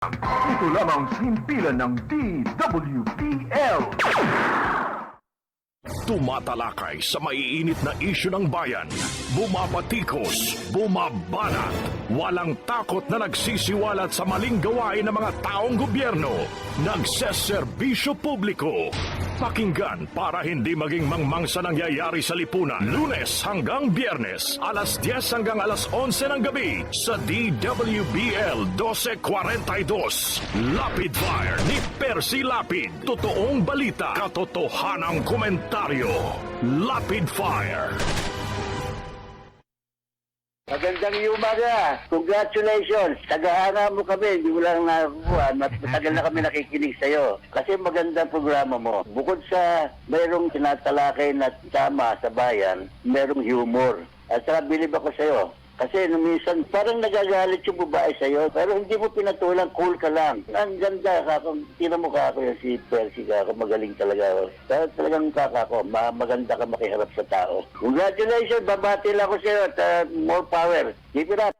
Ito lamang simpilan ng DWPL. Tumatalakay sa maiinit na isyu ng bayan. Bumabatikos, bumabanat. Walang takot na nagsisiwalat sa maling gawain ng mga taong gobyerno. Nagseserbisyo publiko. Pakinggan para hindi maging mangmang sa nangyayari sa lipunan. Lunes hanggang Biyernes, alas 10 hanggang alas 11 ng gabi sa DWBL 1242. Lapid Fire ni Percy Lapid. Totoong balita, katotohanang komentaryo. Lapid Fire. Magandang umaga. Congratulations. Tagahanga mo kami. Hindi mo lang nakukuha. Matagal na kami nakikinig sa'yo. Kasi magandang programa mo. Bukod sa mayroong tinatalakay na tama sa bayan, mayroong humor. At saka bilib ako sa'yo. Kasi minsan parang nagagalit yung babae sa'yo, pero hindi mo pinatulang, cool ka lang. Ang ganda ka. Tira mo ka ako yung si Percy ka. Magaling talaga. Pero talagang kakako. Maganda ka makiharap sa tao. Congratulations. Babati lang ako sa'yo at more power. Keep it up.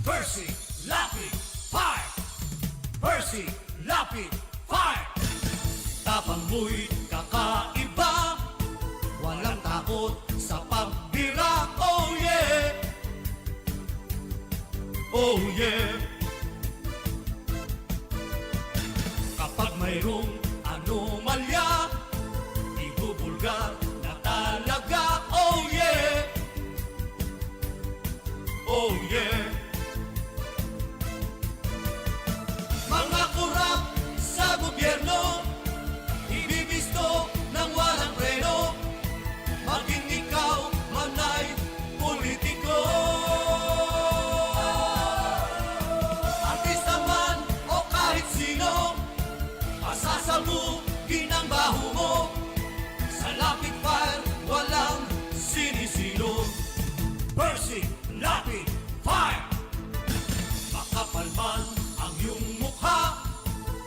Percy Lapid Fire! Percy Lapid Fire! Tapang mo'y kakaiba, walang takot sa pagbira. Oh yeah! Oh yeah! Kapag mayroong anomalya, ibubulgar na talaga. Oh yeah! Oh yeah! Mga kurap sa gobyerno, ibibisto ng walang preno, maging ikaw man ay politiko. Artista man o kahit sino, pasasabugin ang baho mo. Sa Lapid Fire, walang sinisino. Percy Lapid Fire! Makapal man ang iyong mukha,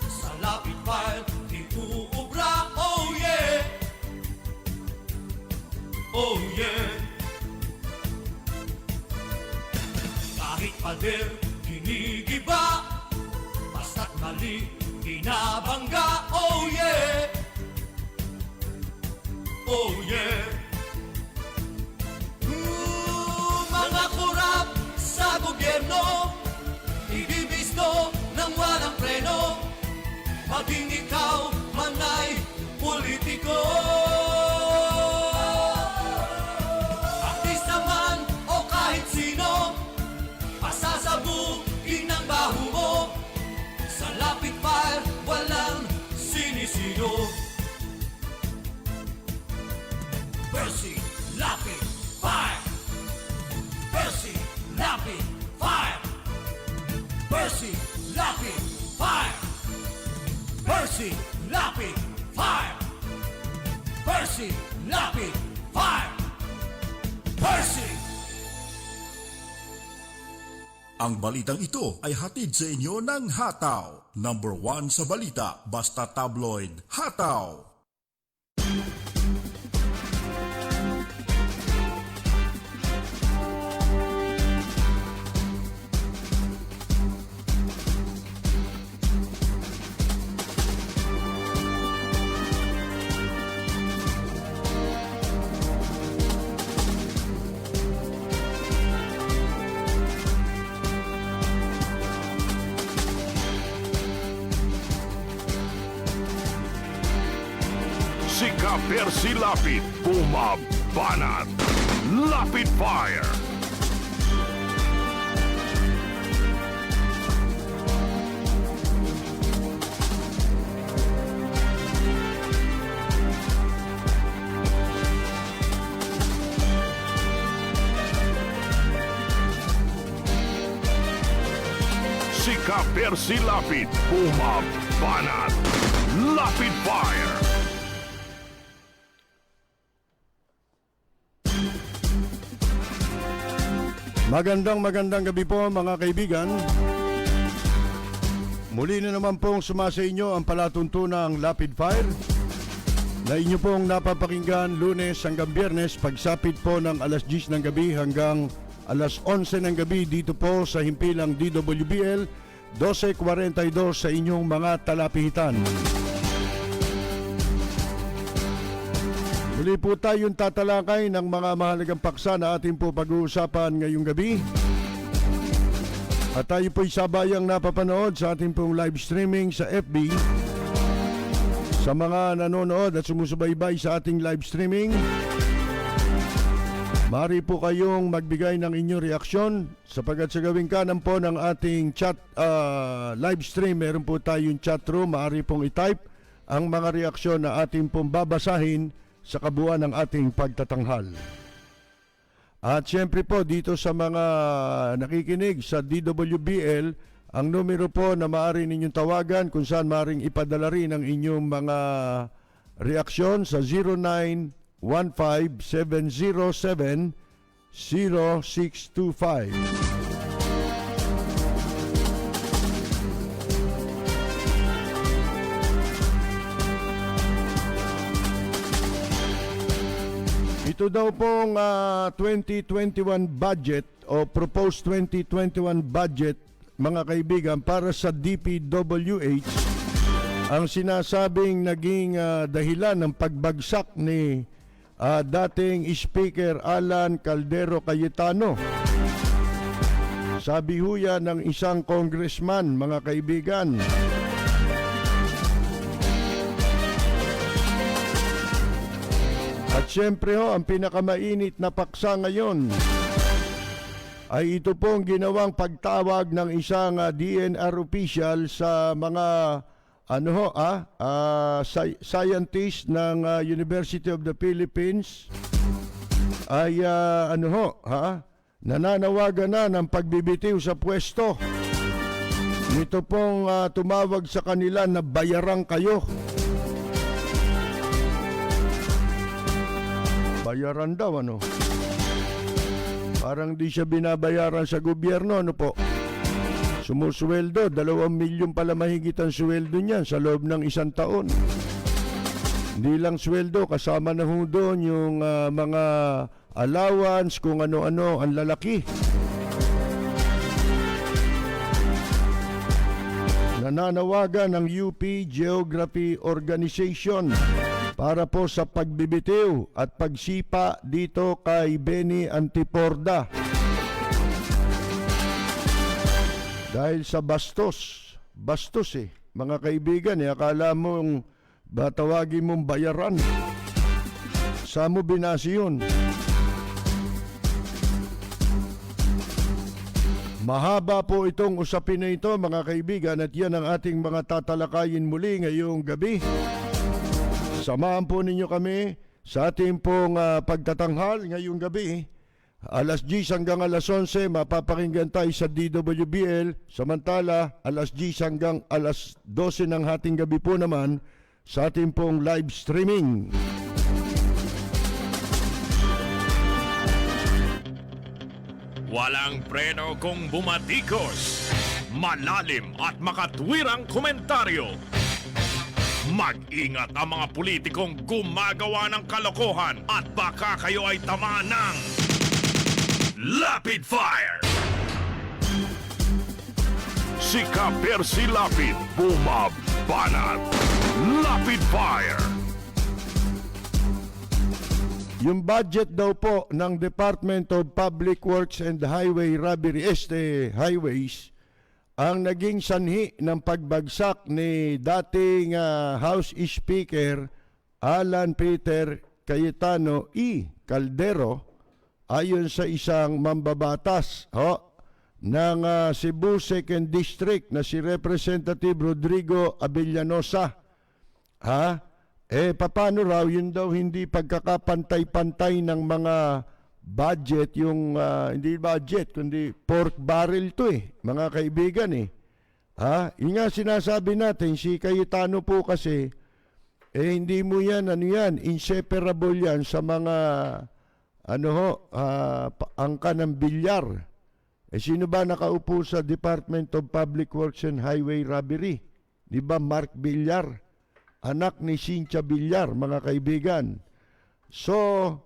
sa Lapid Fire di uubra. Oh yeah! Oh yeah! Kahit pader, ginigiba, basta't mali, binabangga. Oh yeah! Oh yeah! Mga kurap sa gobyerno, ibibisto ng walang preno, maging ikaw man ay politiko. Artista man o kahit sino, pasasabugin ang baho mo. Sa Lapid Fire, walang sinisino. Percy Lapid Fire! Percy Lapid Fire! Percy Lapid Fire! Percy Lapid Fire! Percy Lapid Fire! Percy! Ang balitang ito ay hatid sa inyo ng Hataw. Number 1 sa balita, basta tabloid, Hataw. Sika Percy Lapid, bumabanat. Lapid Fire. Sika Percy Lapid, bumabanat. Lapid Fire. Magandang gabi po mga kaibigan. Muli na naman pong sumasa inyo ang palatuntunang Lapid Fire na inyo pong napapakinggan Lunes hanggang Biyernes pagsapit po ng alas 10 ng gabi hanggang alas 11 ng gabi dito po sa himpilang DWBL 1242 sa inyong mga talapihitan. Muli po tayong tatalakay ng mga mahalagang paksa na ating po pag-uusapan ngayong gabi. At tayo po'y sabayang napapanood sa ating pong live streaming sa FB. Sa mga nanonood at sumusubaybay sa ating live streaming, maaari po kayong magbigay ng inyong reaksyon sapagkat sa gawing kanan po ng ating chat live stream, meron po tayong chat room. Maaari pong i-type ang mga reaksyon na ating pong babasahin sa kabuuan ng ating pagtatanghal. At siyempre po dito sa mga nakikinig sa DWBL, ang numero po na maaari ninyong tawagan kung saan maaaring ipadala rin ang inyong mga reaksyon sa 0915-707-0625. Ito daw pong 2021 budget o proposed 2021 budget, mga kaibigan, para sa DPWH, ang sinasabing naging dahilan ng pagbagsak ni dating Speaker Alan Caldero Cayetano. Sabi ho yan ng isang congressman, mga kaibigan. At siyempre ho, ang pinakamainit na paksa ngayon ay ito pong ginawang pagtawag ng isang DNR official sa mga scientist ng University of the Philippines ay nananawagan na ng pagbibitiw sa pwesto. Ito pong tumawag sa kanila na bayaran kayo. Bayaran daw, ano? Parang di siya binabayaran sa gobyerno, ano po? Sumusweldo, 2 milyon pala mahigit ang sweldo niyan sa loob ng 1 taon. Hindi lang sweldo, kasama na ho doon yung mga allowance, kung ano-ano, ang lalaki. Nananawagan ng UP Geography Organization para po sa pagbibitiw at pagsipa dito kay Benny Antiporda. Dahil sa bastos mga kaibigan, akala mong batawagin mong bayaran. Saan mo binasi yun? Mahaba po itong usapin na ito, mga kaibigan, at yan ang ating mga tatalakayin muli ngayong gabi. Samahan po ninyo kami sa ating pong pagtatanghal ngayong gabi. Alas 10 hanggang alas 11 mapapakinggan tayo sa DWBL. Samantala, alas 10 hanggang alas 12 ng hating gabi po naman sa ating pong live streaming. Walang preno kung bumatikos, malalim at makatwirang komentaryo. Mag-ingat ang mga politikong gumagawa ng kalokohan at baka kayo ay tamaan ng Lapid Fire! Si Percy Lapid bumabanat. Lapid Fire! Yung budget daw po ng Department of Public Works and Highway Robbery Highways ang naging sanhi ng pagbagsak ni dating House Speaker Alan Peter Cayetano Caldero, ayon sa isang mambabatas ng Cebu 2nd District na si Representative Rodrigo Avellanosa. Paano raw yun daw hindi pagkakapantay-pantay ng mga budget, yung hindi budget kundi pork barrel to mga kaibigan Yung nga sinasabi natin, si Cayetano po kasi hindi mo yan inseparable yan sa mga angka ng bilyar. Sino ba nakaupo sa Department of Public Works and Highway Robbery? Di ba Mark Villar? Anak ni Cynthia Villar, mga kaibigan. So,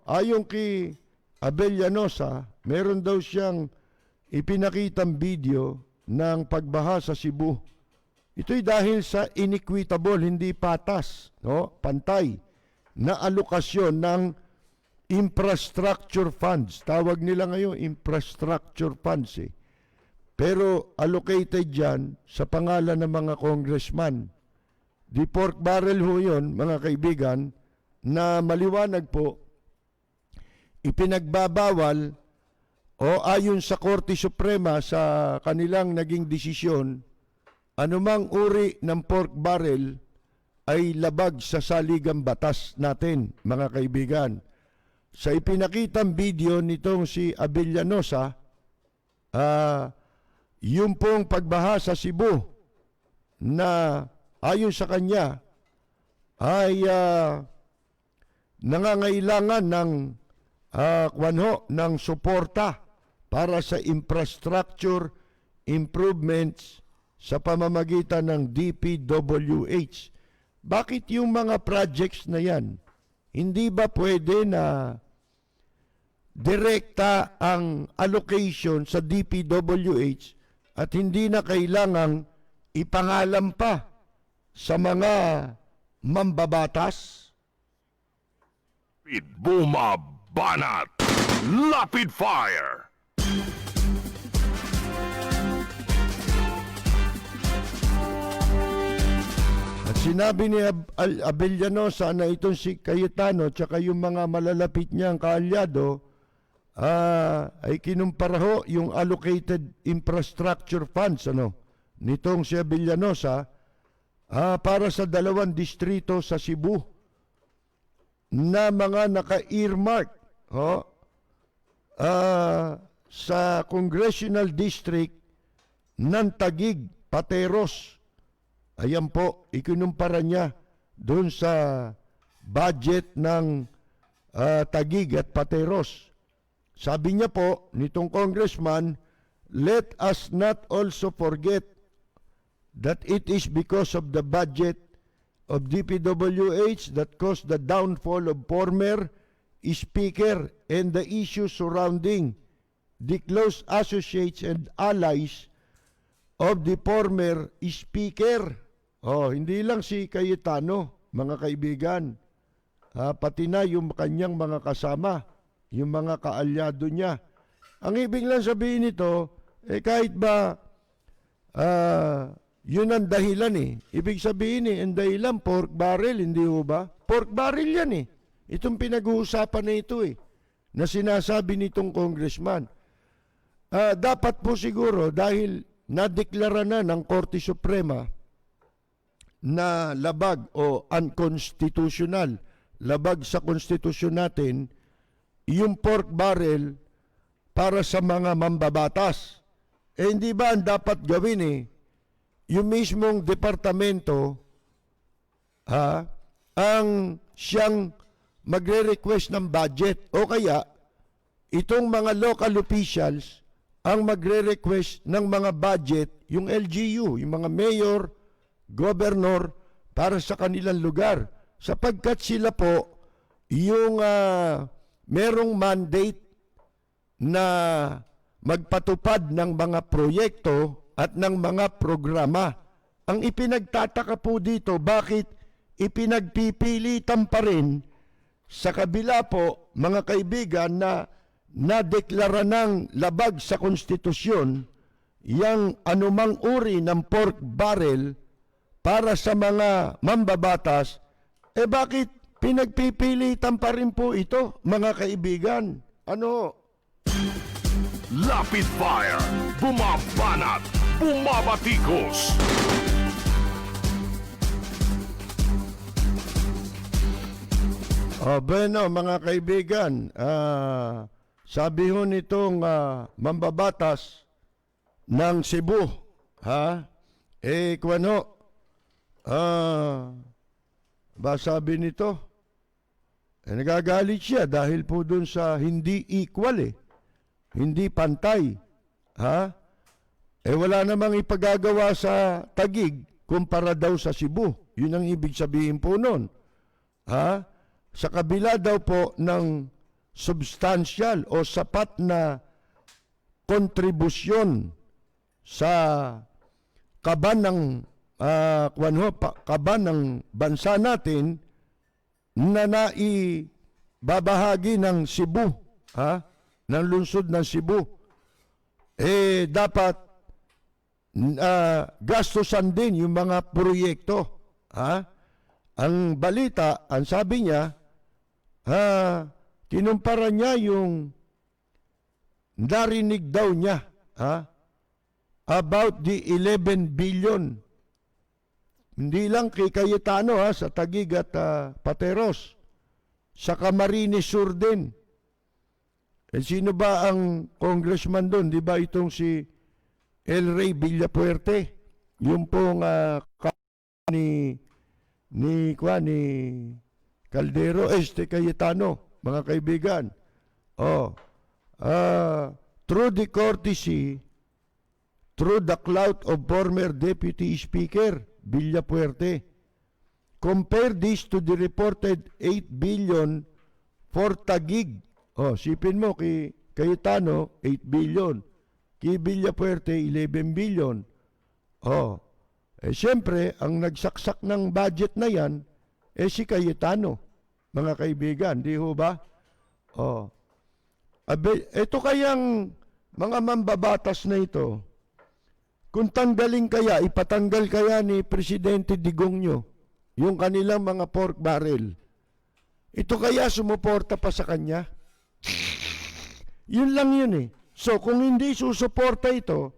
ayon kay Abellanosa, meron daw siyang ipinakitang video ng pagbaha sa Cebu. Ito'y dahil sa inequitable, hindi patas, no? Pantay na alokasyon ng infrastructure funds. Tawag nila ngayon infrastructure funds eh. Pero allocated yan sa pangalan ng mga congressman. Di pork barrel ho yun, mga kaibigan, na maliwanag po, ipinagbabawal o ayon sa Korte Suprema sa kanilang naging desisyon, anumang uri ng pork barrel ay labag sa saligang batas natin, mga kaibigan. Sa ipinakitang video nitong si Abellanosa, yung pong pagbaha sa Cebu na ayon sa kanya ay nangangailangan ng ng suporta para sa infrastructure improvements sa pamamagitan ng DPWH. Bakit yung mga projects na yan, hindi ba pwede na direkta ang allocation sa DPWH at hindi na kailangang ipangalan pa sa mga mambabatas? Bumabanat! Lapid Fire! At sinabi ni Abellanosa na itong si Cayetano tsaka yung mga malalapit niyang kaalyado ay kinumpara ho yung allocated infrastructure funds nitong si Abellanosa para sa 2 distrito sa Cebu na mga naka-earmark sa Congressional District ng Taguig, Pateros. Ayan po, ikinumpara niya doon sa budget ng Taguig at Pateros. Sabi niya po, nitong congressman, let us not also forget that it is because of the budget of DPWH that caused the downfall of former Speaker and the issues surrounding the close associates and allies of the former Speaker. Hindi lang si Cayetano, mga kaibigan, pati na yung kanyang mga kasama, yung mga kaalyado niya. Ang ibig lang sabihin nito, kahit ba yun ang dahilan Ibig sabihin ang dahilan, pork barrel, hindi ho ba? Pork barrel yan Itong pinag-uusapan na ito na sinasabi nitong congressman. Dapat po siguro, dahil nadeklara na ng Korte Suprema na labag o unconstitutional, labag sa konstitusyon natin, yung pork barrel para sa mga mambabatas. Hindi ba ang dapat gawin yung mismong departamento ang siyang magre-request ng budget o kaya itong mga local officials ang magre-request ng mga budget, yung LGU, yung mga mayor, governor para sa kanilang lugar sapagkat sila po yung merong mandate na magpatupad ng mga proyekto at ng mga programa. Ang ipinagtataka po dito, bakit ipinagpipilitan pa rin sa kabila po, mga kaibigan, na nadeklara ng labag sa konstitusyon yang anumang uri ng pork barrel para sa mga mambabatas, bakit pinagpipilitan pa rin po ito, mga kaibigan? Lapid Fire! Bumabanat! Bumabatikos! Bueno, mga kaibigan, sabi ho nitong mambabatas ng Cebu, ba sabi nito? Nagagalit siya dahil po dun sa hindi equal hindi pantay. Wala namang ipagagawa sa Taguig kumpara daw sa Cebu. Yun ang ibig sabihin po nun. Sa kabila daw po ng substantial o sapat na kontribusyon sa kaban ng kaban ng bansa natin na naibabahagi ng Cebu, ng lungsod ng Cebu, dapat gastusan din yung mga proyekto. Ang balita, ang sabi niya, kinumpara niya yung narinig daw niya about the 11 billion. Hindi lang kay Cayetano sa Taguig at Pateros, sa Camarines Sur din. Sino ba ang congressman doon? Di ba itong si El Rey Villapuerte? Yung pong ni Caldero, Cayetano, mga kaibigan. Through the courtesy, through the clout of former Deputy Speaker Villapuerte, compare this to the reported 8 billion for Taguig. Sipin mo, kay Cayetano, 8 billion. Kay Villapuerte, 11 billion. Siyempre, ang nagsaksak ng budget na yan, si Cayetano, mga kaibigan. Di ho ba? Ito kayang mga mambabatas na ito, kung tanggalin kaya, ipatanggal kaya ni Presidente Digongyo yung kanilang mga pork barrel, ito kaya sumuporta pa sa kanya? Yun lang yun eh. So kung hindi susuporta ito,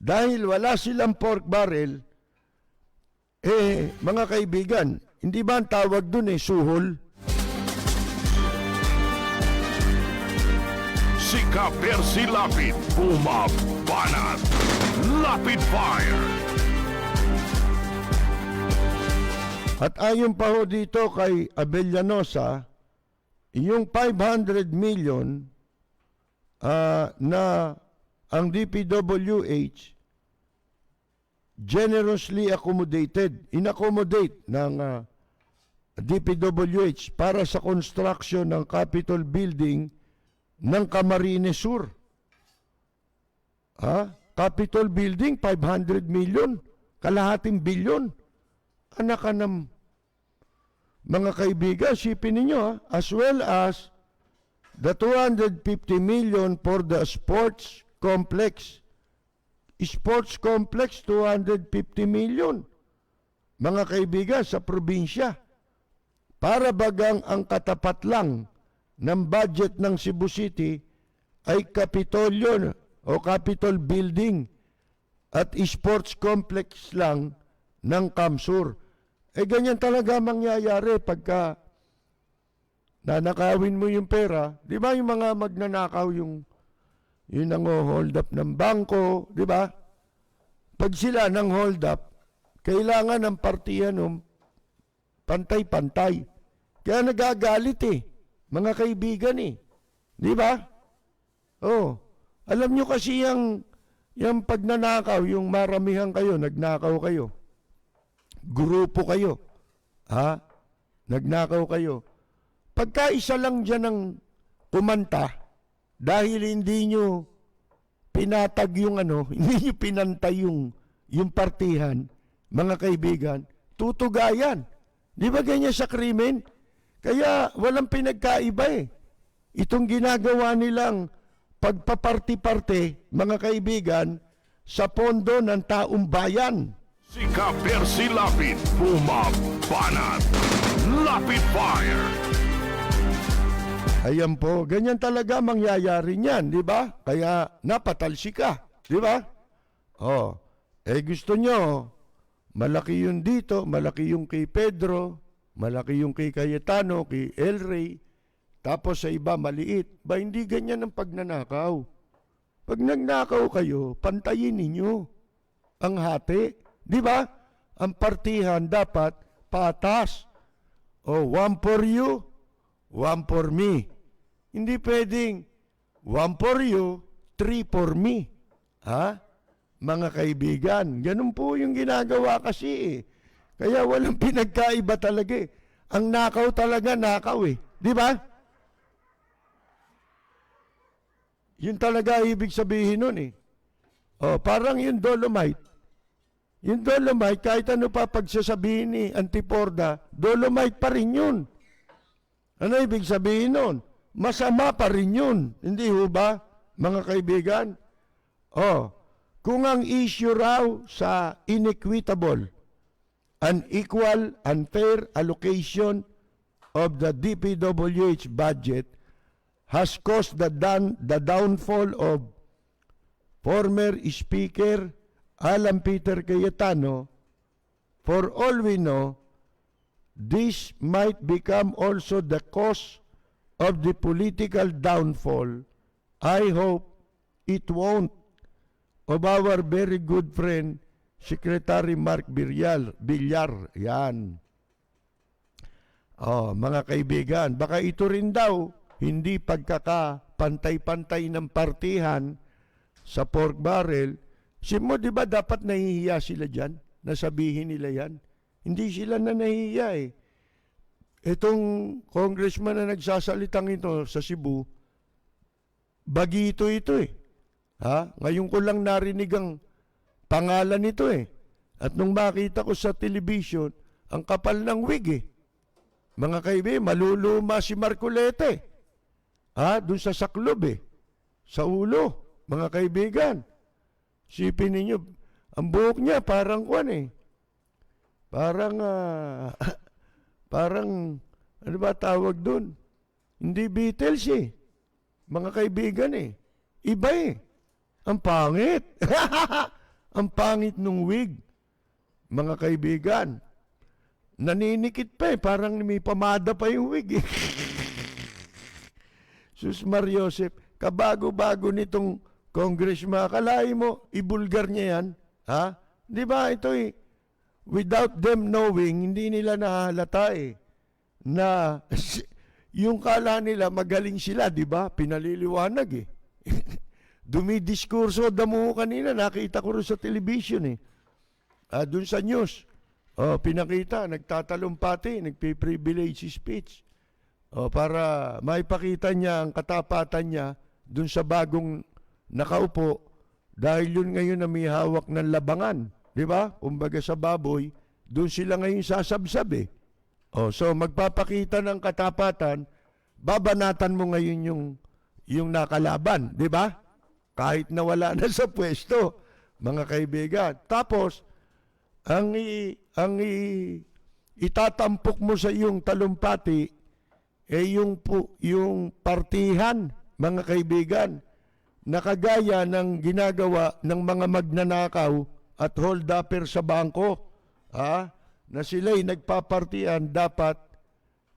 dahil wala silang pork barrel, mga kaibigan, hindi ba ang tawag dun suhol? Si Ka-Percy Lapid, bumabanat. Lapid Fire. At ayon pa ho dito kay Abellanosa, yung 500 million na ang DPWH generously inaccommodate ng DPWH para sa construction ng Capitol Building ng Camarines Sur. Capitol Building, 500 million, kalahating bilyon. Anak ka ng mga kaibigan, sipin ninyo, as well as the 250 million for the sports complex. Sports complex, 250 million. Mga kaibigan, sa probinsya. Para bagang ang katapat lang ng budget ng Cebu City ay Kapitolyo o Capitol Building at sports complex lang ng Kamsur. Ganyan talaga mangyayari pagka nanakawin mo yung pera. Di ba yung mga magnanakaw yung hold up ng bangko, di ba? Pag sila nang hold up, kailangan ng partiyan pantay-pantay. Kaya nagagalit mga kaibigan di ba? Alam nyo kasi yung pagnanakaw, yung maramihan kayo, nagnakaw kayo. Grupo kayo. Nagnakaw kayo. Pagka isa lang dyan ang kumanta, dahil hindi nyo pinatag yung hindi nyo pinantay yung partihan, mga kaibigan, tutugayan. Di ba ganyan sa krimen? Kaya walang pinagkaiba Itong ginagawa nilang pagpaparti-parte, mga kaibigan, sa pondo ng taong bayan. Si Ka-Percy Lapid, bumabanat. Lapid Fire. Ayan po, ganyan talaga mangyayari niyan, di ba? Kaya napatalsi ka, di ba? Gusto nyo, malaki yung dito, malaki yung kay Pedro, malaki yung kay Cayetano, kay El Rey, tapos sa iba maliit. Hindi ganyan ang pagnanakaw. Pag nagnakaw kayo, pantayin ninyo ang hati. Di ba? Ang partihan dapat patas. One for you, one for me. Hindi pwedeng one for you, three for me. Mga kaibigan, ganun po yung ginagawa kasi Kaya walang pinagkaiba talaga Ang nakaw talaga, nakaw Di ba? Yun talaga ibig sabihin nun eh. Parang yung Dolomite. Yung Dolomite, kahit ano pa pagsasabihin ni Antiporda, Dolomite pa rin yun. Ano ibig sabihin nun? Masama pa rin yun. Hindi ho ba, mga kaibigan? Kung ang issue raw sa inequitable, unequal, unfair allocation of the DPWH budget has caused the downfall of former Speaker Alan Peter Cayetano, for all we know, this might become also the cause of the political downfall. I hope it won't, of our very good friend, Secretary Mark Villar. Yan. Mga kaibigan, baka ito rin daw, hindi pagkakapantay-pantay ng partihan sa pork barrel. Mo, di ba dapat nahihiya sila dyan? Nasabihin nila yan? Hindi sila na nahihiya eh. Itong congressman na nagsasalitang ito sa Cebu, bagito ito eh. Ngayon ko lang narinig ang pangalan nito eh. At nung makita ko sa television, ang kapal ng wig eh. Mga kaibigan, maluluma si Marcolete. Doon sa saklob eh. Sa ulo, mga kaibigan. Sipin ninyo, ang buhok niya parang kwan eh. Parang, ano ba tawag doon? Hindi Beatles eh. Mga kaibigan eh. Iba eh. Ang pangit. Ang pangit nung wig. Mga kaibigan. Naninikit pa eh. Parang may pamada pa yung wig eh. Sus Mariosep, kabago-bago nitong congressman, akalain mo, ibulgar niya yan. Di ba ito eh, without them knowing, hindi nila nahalata eh, na yung kala nila magaling sila, di ba? Pinaliliwanag eh. Dumidiskurso, damo kanina, nakita ko rin sa television eh. Doon sa news, pinakita, nagtatalumpati, nagpiprivilege speech. Para maipakita niya ang katapatan niya doon sa bagong nakaupo, dahil yun ngayon na may hawak ng labangan. Di ba? Kumbaga sa baboy, doon sila ngayon sasabsab eh. So magpapakita ng katapatan, babanatan mo ngayon yung nakalaban. Di ba? Kahit nawala na sa pwesto, mga kaibigan. Tapos, ang itatampok mo sa iyong talumpati, yung partihan, mga kaibigan, na kagaya ng ginagawa ng mga magnanakaw at hold-upper sa bangko, na sila'y nagpapartian, dapat,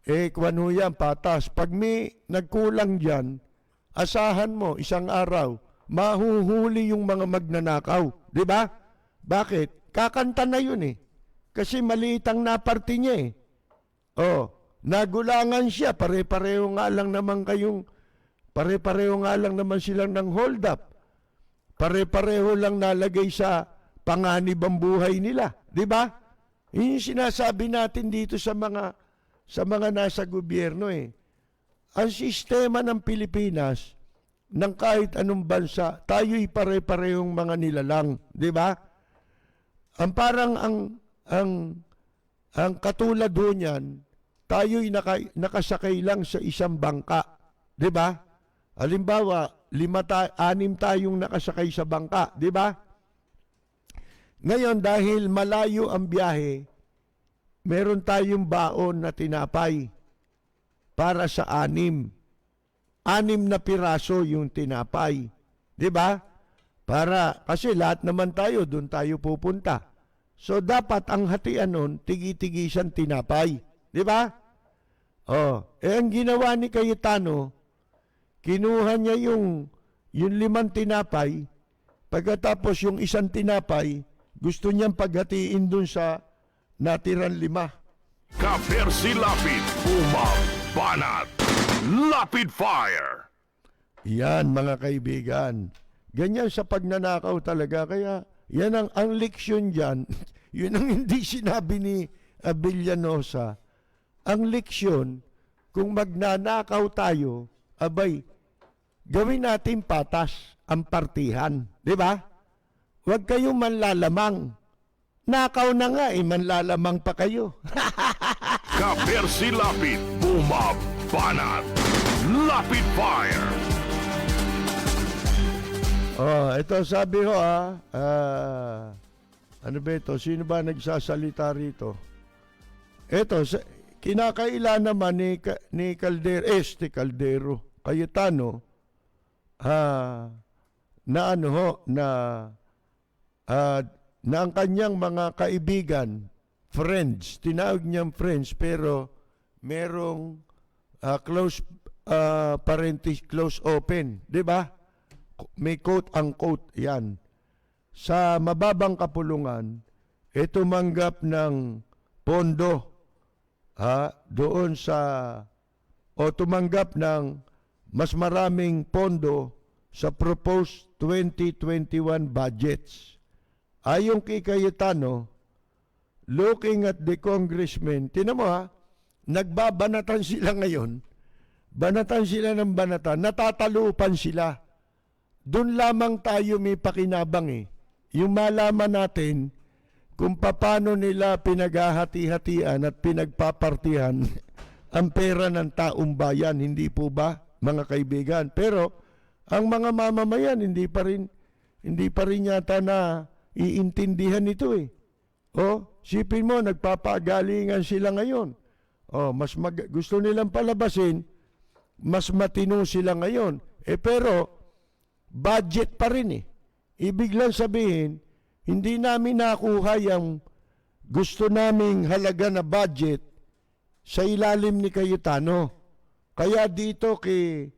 kung yan, patas. Pag may nagkulang dyan, asahan mo, isang araw, mahuhuli yung mga magnanakaw. Di ba? Bakit? Kakanta na yun eh. Kasi maliit ang naparti niya eh. Nagulangan siya, pare-pareho nga lang naman silang ng hold up. Pare-pareho lang nalagay sa panganib ang buhay nila, 'di ba? Yung sinasabi natin dito sa mga nasa gobyerno eh. Ang sistema ng Pilipinas, ng kahit anong bansa, tayo'y pare-parehong mga nilalang, 'di ba? Ang parang ang katulad doon yan, tayo'y nakasakay lang sa isang bangka. Di ba? Halimbawa, 6 tayong nakasakay sa bangka. Di ba? Ngayon, dahil malayo ang biyahe, meron tayong baon na tinapay para sa 6. 6 na piraso yung tinapay. Di ba? Kasi lahat naman tayo, doon tayo pupunta. So, dapat ang hatian nun, tigi-tigisan tinapay. Di ba? Ang ginawa ni Cayetano, kinuha niya yung 5 tinapay, pagkatapos yung 1 tinapay, gusto niyang paghatiin dun sa natiran 5. Kapersi Lapid, bumabanat. Lapid Fire. Yan, mga kaibigan. Ganyan sa pagnanakaw talaga. Kaya, yan ang leksyon dyan. Yun ang hindi sinabi ni Villanosa. Ang leksyon, kung magnanakaw tayo, abay, gawin natin patas ang partihan. Di ba? Huwag kayong manlalamang. Nakaw na nga manlalamang pa kayo. Kapersi Lapid, bumabanat. Lapid Fire. Ito sabi ho ano ba ito? Sino ba nagsasalita rito? Ito, kinakaila naman ni Caldero, Cayetano, na ano ho, na ang kanyang mga kaibigan, friends, tinawag niyang friends, pero merong close open, di ba? May quote-unquote yan. Sa mababang kapulungan, tumanggap ng pondo doon tumanggap ng mas maraming pondo sa proposed 2021 budgets. Ayon kay Cayetano, looking at the congressmen, tinan mo nagbabanatan sila ngayon, banatan sila ng banatan, natatalupan sila. Doon lamang tayo may pakinabang Yung malaman natin kung paano nila pinaghahati-hatian at pinagpapartihan ang pera ng taong bayan, hindi po ba, mga kaibigan? Pero ang mga mamamayan hindi pa rin yata na iintindihan ito sipin mo, nagpapagalingan sila ngayon. Gusto nilang palabasin, mas matino sila ngayon. Pero budget pa rin Ibig lang sabihin, hindi namin nakuha yung gusto naming halaga na budget sa ilalim ni Cayetano. Kaya dito kay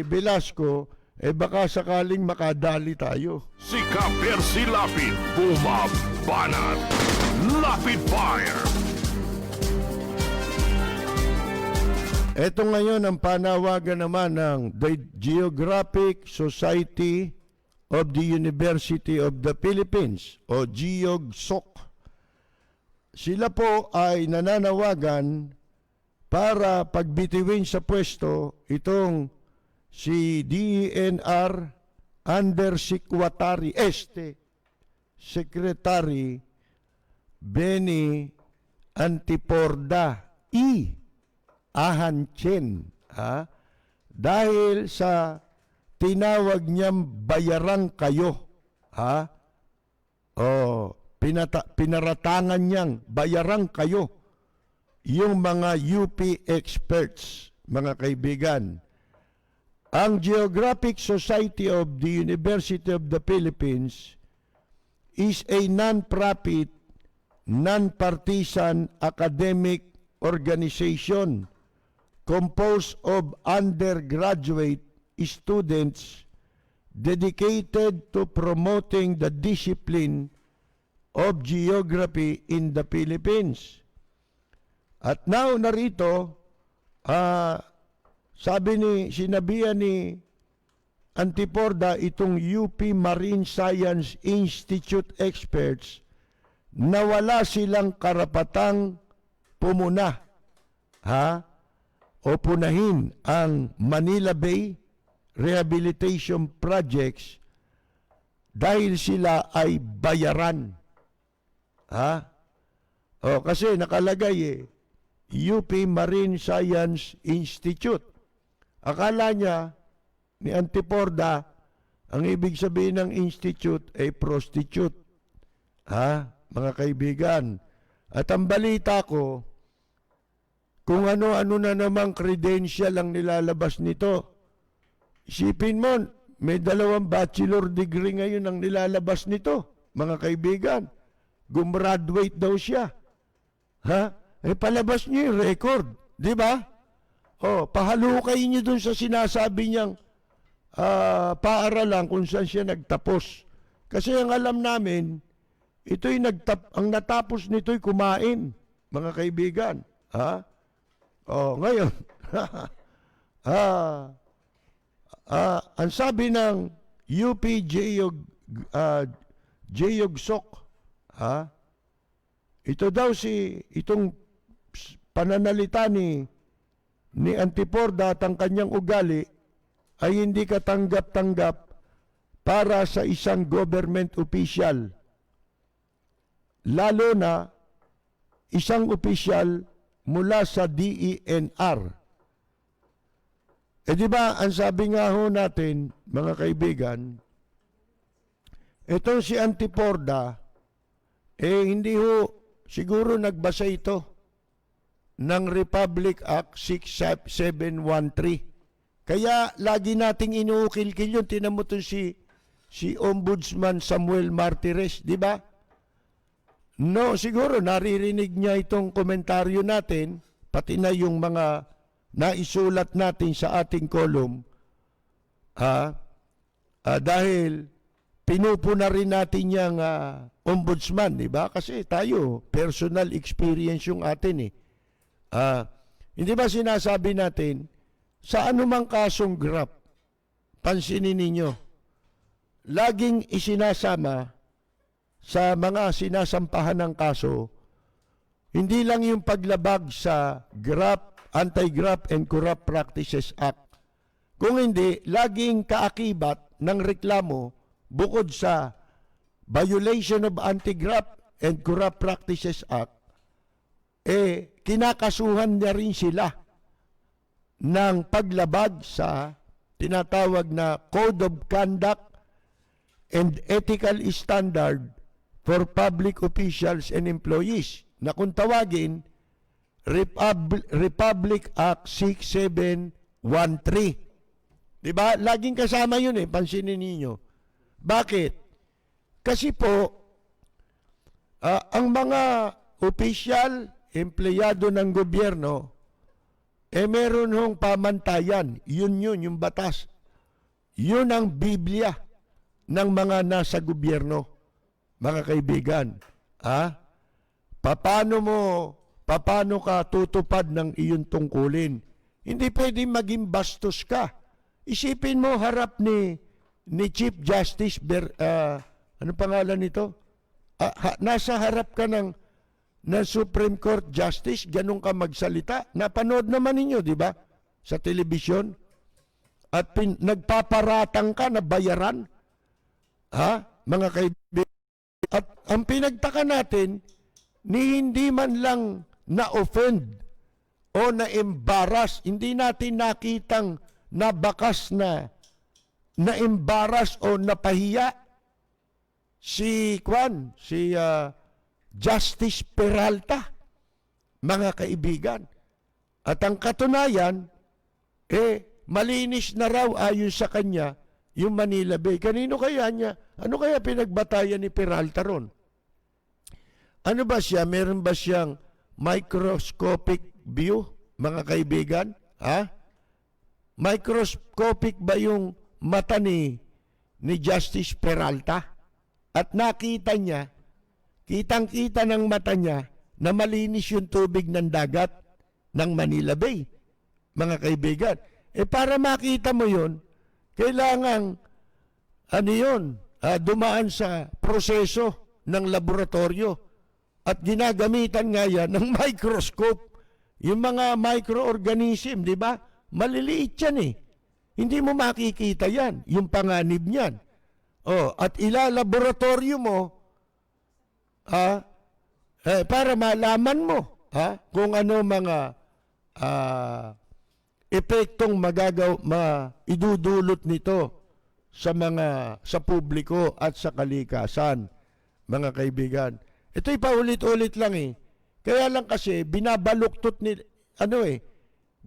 Velasco, baka sakaling makadali tayo. Si Kapersi Lapid, bumabanat. Lapid Fire. Ito ngayon ang panawagan naman ng the Geographic Society of the University of the Philippines o GIOGSOC. Sila po ay nananawagan para pagbitiwin sa pwesto itong si DENR Undersecretary Secretary Benny Antiporda Ahan Chen, dahil sa tinawag niyang bayarang kayo, pinaratangan niyang bayarang kayo yung mga UP experts, mga kaibigan. Ang Geographic Society of the University of the Philippines is a non-profit, non-partisan academic organization composed of undergraduate students dedicated to promoting the discipline of geography in the Philippines. At now narito, sinabihan ni Antiporda itong UP Marine Science Institute experts na wala silang karapatang pumuna o punahin ang Manila Bay Rehabilitation Projects dahil sila ay bayaran. Kasi nakalagay UP Marine Science Institute. Akala niya ni Antiporda ang ibig sabihin ng institute ay prostitute. Mga kaibigan. At ang balita ko, kung ano-ano na namang credential ang nilalabas nito. Isipin mo, may 2 bachelor degree ngayon ang nilalabas nito, mga kaibigan. Gumraduate daw siya. Palabas niyo yung record, di ba? Pahalukay niyo dun sa sinasabi niyang paaralan kung saan siya nagtapos. Kasi ang alam namin, ang natapos nito'y kumain, mga kaibigan. Ngayon, ang sabi ng UP GIOGSOC, ito daw itong pananalita ni Antiporda at ang kanyang ugali ay hindi katanggap-tanggap para sa isang government official. Lalo na isang opisyal mula sa DENR. Di ba, ang sabi nga ho natin, mga kaibigan, itong si Antiporda, hindi ho siguro nagbasa ito ng Republic Act 6713. Kaya lagi nating inuukil-kil yun. Tinan mo si Ombudsman Samuel Martires, di ba? No, siguro naririnig niya itong komentaryo natin, pati na yung mga naisulat natin sa ating column, dahil pinupuna rin natin yung ombudsman, di ba? Kasi tayo, personal experience yung atin eh. Hindi ba sinasabi natin, sa anumang kasong graft, pansinin ninyo, laging isinasama sa mga sinasampahan ng kaso, hindi lang yung paglabag sa graft, Anti-Graft and Corrupt Practices Act. Kung hindi, laging kaakibat ng reklamo bukod sa violation of Anti-Graft and Corrupt Practices Act, kinakasuhan niya rin sila ng paglabag sa tinatawag na Code of Conduct and Ethical Standard for Public Officials and Employees, na kung tawagin, Republic Act 6713. Diba? Laging kasama yun pansinin ninyo. Bakit? Kasi po, ang mga opisyal, empleyado ng gobyerno, meron hong pamantayan. Yun, yung batas. Yun ang Biblia ng mga nasa gobyerno, mga kaibigan. Paano ka tutupad ng iyong tungkulin? Hindi pwede maging bastos ka. Isipin mo harap ni Chief Justice, ano pangalan nito? Nasa harap ka ng Supreme Court Justice, ganun ka magsalita. Napanood naman ninyo, di ba? Sa telebisyon. At nagpaparatang ka na bayaran. Mga kaibigan. At ang pinagtaka natin, ni hindi man lang na-offend o na-embarrass, hindi natin nakitang nabakas na-embarrass o napahiya si Justice Peralta, mga kaibigan. At ang katunayan, malinis na raw ayon sa kanya yung Manila Bay. Ano kaya pinagbatayan ni Peralta ron? Ano ba siya? Meron ba siyang microscopic view, mga kaibigan? Microscopic ba yung mata ni Justice Peralta? At nakita niya, kitang-kita ng mata niya na malinis yung tubig ng dagat ng Manila Bay, mga kaibigan. Para makita mo yun, kailangan dumaan sa proseso ng laboratorio. At ginagamitan nga yan ng microscope. Yung mga microorganism, di ba? Maliliit yan Hindi mo makikita yan, yung panganib niyan. At ilalaboratorio mo, para malaman mo, kung ano mga epektong idudulot nito sa publiko at sa kalikasan, mga kaibigan. Ito'y paulit-ulit lang Kaya lang kasi binabaluktot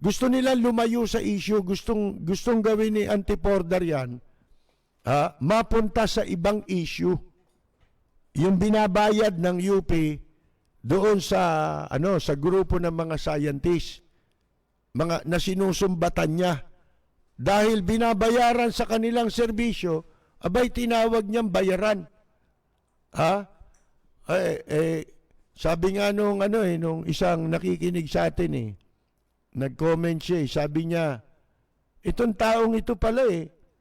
gusto nila lumayo sa issue, gustong gawin ni Antiporda yan, mapunta sa ibang issue. Yung binabayad ng UP doon sa grupo ng mga scientists, na sinusumbatan niya. Dahil binabayaran sa kanilang serbisyo, abay tinawag niyang bayaran. Sabi nga nung isang nakikinig sa atin nag-comment siya sabi niya, itong taong ito pala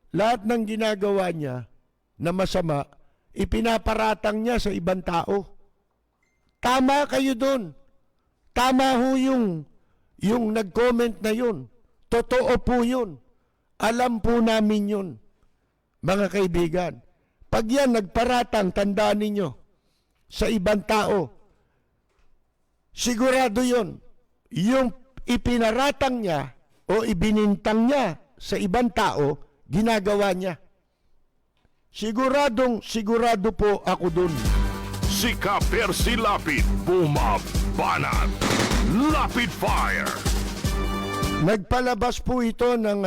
lahat ng ginagawa niya na masama, ipinaparatang niya sa ibang tao. Tama kayo doon. Tama ho yung nag-comment na yun. Totoo po yun. Alam po namin yun, mga kaibigan. Pag yan nagparatang, tandaan ninyo, sa ibang tao, sigurado yun, yung ipinaratang niya o ibinintang niya sa ibang tao, ginagawa niya. Sigurado po ako dun. Si Ka-Percy Lapid, bumabanat. Lapid Fire. Nagpalabas po ito ng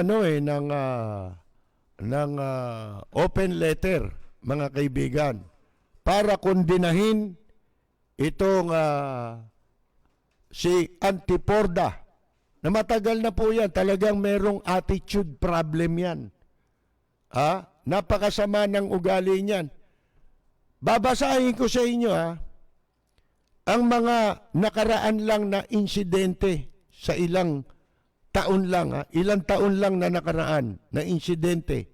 open letter, mga kaibigan, para kondinahin itong si Antiporda, na matagal na po yan, talagang merong attitude problem yan. Napakasama ng ugali niyan. Babasahin ko sa inyo ang mga nakaraan lang na insidente sa ilang taon lang, ilang taon lang na nakaraan na insidente.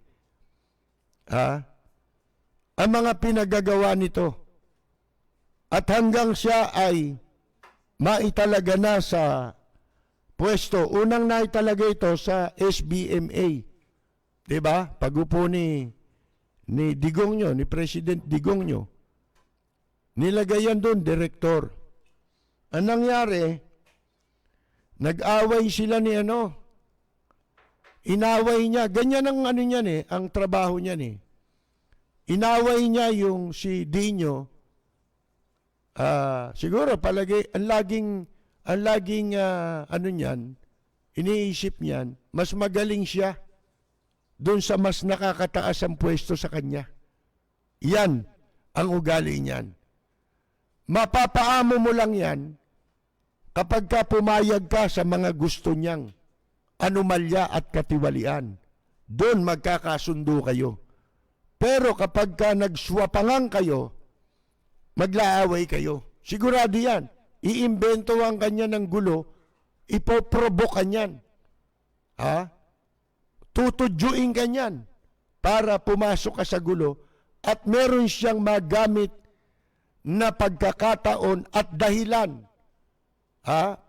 Ang mga pinagagawa nito. At hanggang siya ay maitalaga na sa pwesto. Unang naitalaga ito sa SBMA. Diba? Pag-upo ni Digongyo, ni President Digongyo, nilagayan doon, direktor. Ang nangyari, nag-away sila ni inaway niya, ganyan ang niyan ang trabaho niyan Inaway niya yung si Dino, siguro palagi, ang laging niyan, iniisip niyan, mas magaling siya doon sa mas nakakataas ang pwesto sa kanya. Yan ang ugali niyan. Mapapaamo mo lang yan kapag ka pumayag ka sa mga gusto niyang anomalya at katiwalian. Doon magkakasundo kayo. Pero kapag ka nagswapangan kayo, maglaaway kayo. Sigurado yan. Iimbento ang kanya ng gulo, ipoprovoke kanyan. Tutudyuin kanyan para pumasok ka sa gulo at meron siyang magamit na pagkakataon at dahilan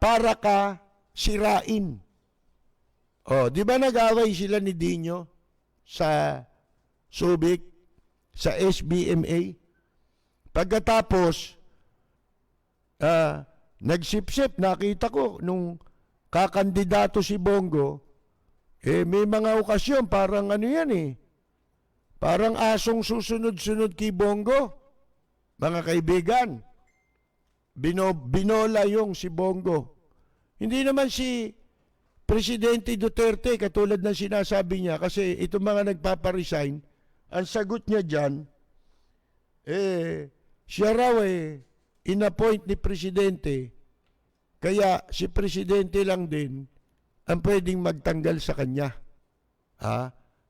para ka sirain. Di ba nag-away sila ni Dino sa Subic, sa SBMA? Pagkatapos, nagsipsip, nakita ko nung kakandidato si Bongo, may mga okasyon, parang parang asong susunod-sunod kay Bongo. Mga kaibigan, binola yung si Bongo. Hindi naman si Presidente Duterte, katulad ng sinasabi niya, kasi itong mga nagpaparesign, ang sagot niya dyan, siya raw in-appoint ni Presidente, kaya si Presidente lang din ang pwedeng magtanggal sa kanya.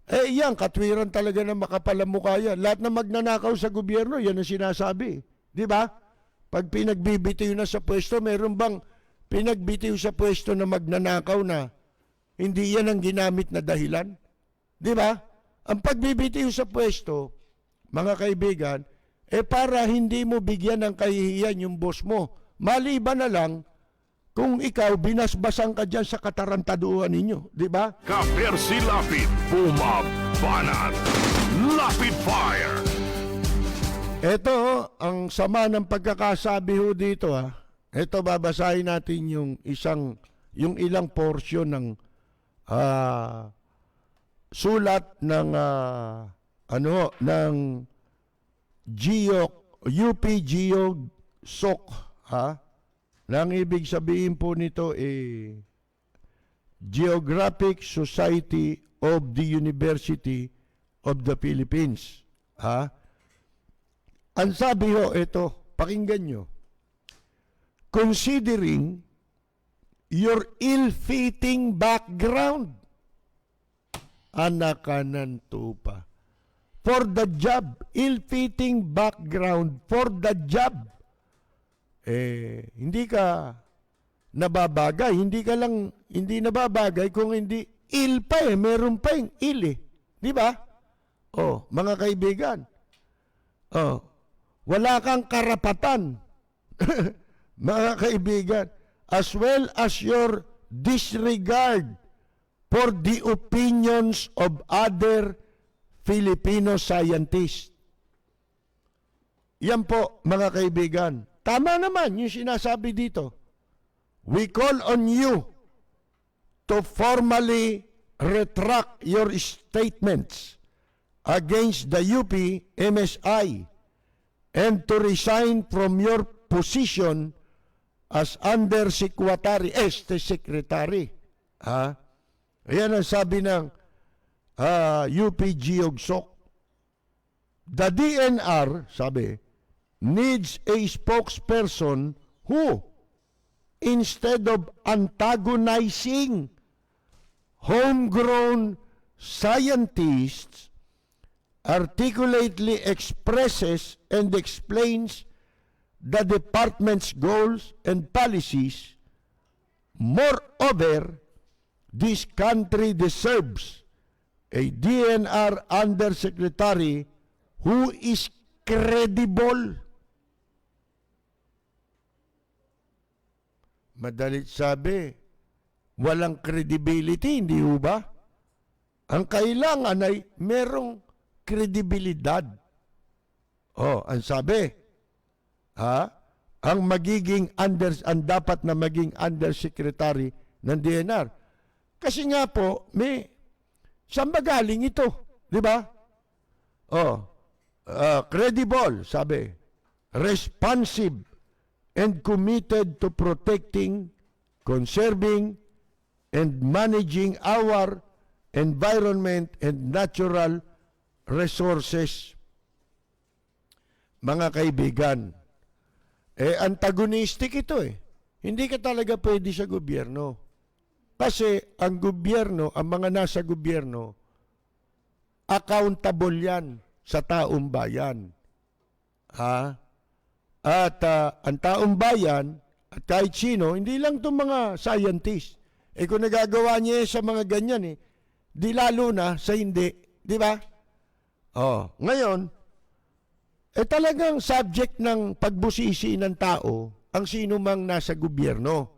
Yan, katwiran talaga na makapalamukha yan. Lahat na magnanakaw sa gobyerno, yan ang sinasabi. Di ba? Pag pinagbibitiw na sa pwesto, meron bang pinagbitiw sa pwesto na magnanakaw na hindi yan ang ginamit na dahilan? Di ba? Ang pagbibitiw sa pwesto, mga kaibigan, para hindi mo bigyan ng kahihiyan yung boss mo. Maliban na lang kung ikaw binasbasan ka dyan sa katarantaduhan ninyo. Di ba? Ka-Percy Lapid, bumabanat. Lapid Fire. Ito, ang sama ng pagkakasabi ho dito. Ito, babasahin natin yung ilang porsyon ng sulat ng ng UP GEOSOC, Nang ibig sabihin po nito Geographic Society of the University of the Philippines. Ang sabi ho, ito, pakinggan nyo. Considering your ill-fitting background, anak ka ng tupa, for the job, ill-fitting background for the job, hindi ka nababagay, hindi nababagay kung hindi ill pa meron pa yung ill Di ba? Mga kaibigan, wala kang karapatan, mga kaibigan, as well as your disregard for the opinions of other Filipino scientists. Yan po, mga kaibigan. Tama naman yung sinasabi dito. We call on you to formally retract your statements against the UP MSI and to resign from your position as Undersecretary, Secretary. Ayan ang sabi ng UP Giyogsok. The DNR, sabi, needs a spokesperson who, instead of antagonizing homegrown scientists, articulately expresses and explains the department's goals and policies. Moreover, this country deserves a DNR undersecretary who is credible. Madalit sabi, walang credibility, hindi ba? Ang kailangan ay merong kredibilidad. Ang sabi, ang magiging ang dapat na maging undersecretary ng DNR. Kasi nga po, saan ba galing ito? Di ba? Credible, sabi. Responsive and committed to protecting, conserving, and managing our environment and natural resources. Mga kaibigan, antagonistic ito Hindi ka talaga pwede sa gobyerno. Kasi ang gobyerno, ang mga nasa gobyerno, accountable yan sa taong bayan. At ang taong bayan, at kahit sino, hindi lang itong mga scientist. Kung nagagawa niya sa mga ganyan, di lalo na sa hindi. Di ba? Ngayon, talagang subject ng pagbusisi ng tao ang sino mang nasa gobyerno.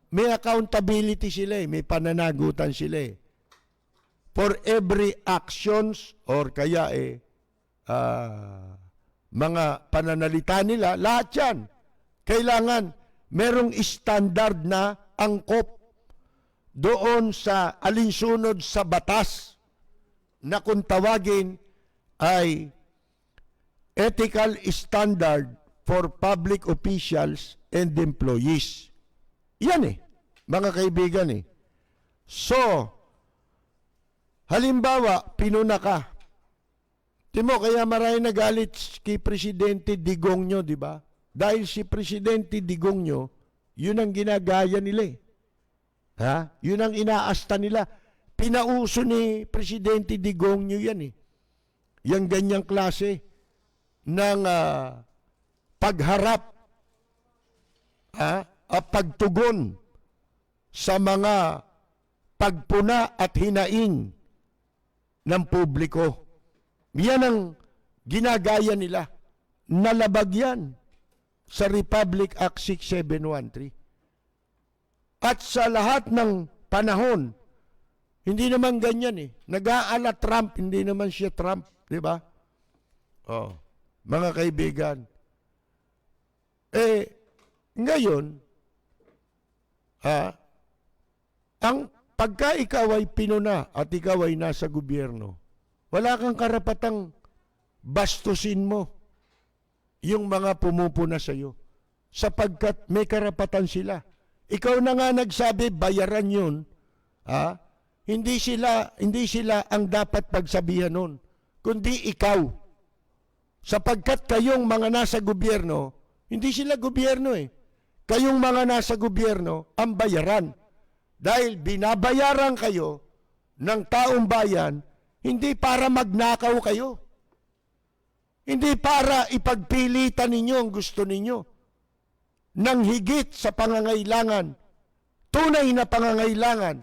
May accountability sila may pananagutan sila for every actions or kaya mga pananalita nila, lahat yan. Kailangan merong standard na angkop doon sa alinsunod sa batas na kung tawagin ay ethical standard for public officials and employees. Yan mga kaibigan So, halimbawa, pinuna ka. Timo, kaya marami nagalit kay Presidente Digongyo, di ba? Dahil si Presidente Digongyo, yun ang ginagaya nila Yun ang inaasta nila. Pinauso ni Presidente Digongyo yan Yang ganyang klase ng pagharap pagtugon sa mga pagpuna at hinaing ng publiko. Yan ang ginagaya nila. Nalabag yan sa Republic Act 6713. At sa lahat ng panahon, hindi naman ganyan Nag-aala Trump, hindi naman siya Trump, di ba? Mga kaibigan, ngayon, ang pagka ikaw ay pinuna at ikaw ay nasa gobyerno, wala kang karapatang bastusin mo yung mga pumupuna sa iyo sapagkat may karapatan sila. Ikaw na nga nagsabi, bayaran yun. Hindi sila ang dapat pagsabihan nun, kundi ikaw. Sapagkat kayong mga nasa gobyerno, hindi sila gobyerno Kayong mga nasa gobyerno ang bayaran. Dahil binabayaran kayo ng taong bayan, hindi para magnakaw kayo. Hindi para ipagpilitan ninyo ang gusto ninyo. Nang higit sa pangangailangan, tunay na pangangailangan